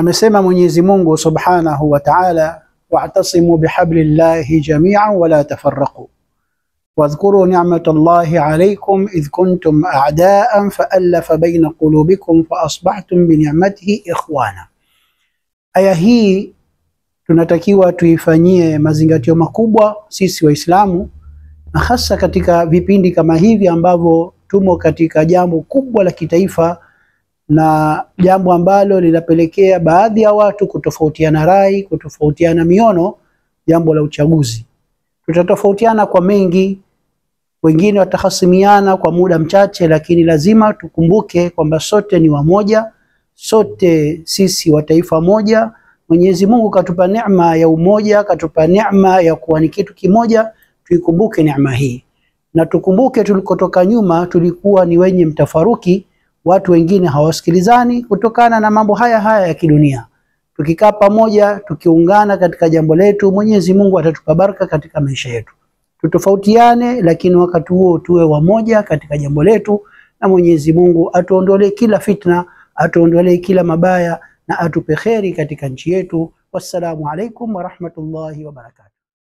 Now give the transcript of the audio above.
Amesema Mwenyezi Mungu Subhanahu wa Ta'ala, wa'tasimu bihablillahi jami'an wa la tafarraqu wadhkuru ni'matallahi alaykum idh kuntum a'da'an fa'alafa bayna qulubikum fa asbahtum bi ni'matihi ikhwana. Aya hii tunatakiwa tuifanyie mazingatio makubwa sisi Waislamu, na hasa katika vipindi kama hivi ambavyo tumo katika jambo kubwa la kitaifa na jambo ambalo linapelekea baadhi ya watu kutofautiana rai, kutofautiana miono, jambo la uchaguzi. Tutatofautiana kwa mengi, wengine watahasimiana kwa muda mchache, lakini lazima tukumbuke kwamba sote ni wamoja, sote sisi wa taifa moja. Mwenyezi Mungu katupa neema ya umoja, katupa neema ya kuwa ni kitu kimoja. Tuikumbuke neema hii na tukumbuke tulikotoka nyuma tulikuwa ni wenye mtafaruki, watu wengine hawasikilizani kutokana na mambo haya ya kidunia. Tukikaa pamoja, tukiungana katika jambo letu, Mwenyezi Mungu atatupa baraka katika maisha yetu. Tutofautiane, lakini wakati huo tuwe wamoja katika jambo letu, na Mwenyezi Mungu atuondolee kila fitna, atuondolee kila mabaya, na atupe kheri katika nchi yetu. Wassalamu alaikum wa rahmatullahi wa barakatuh.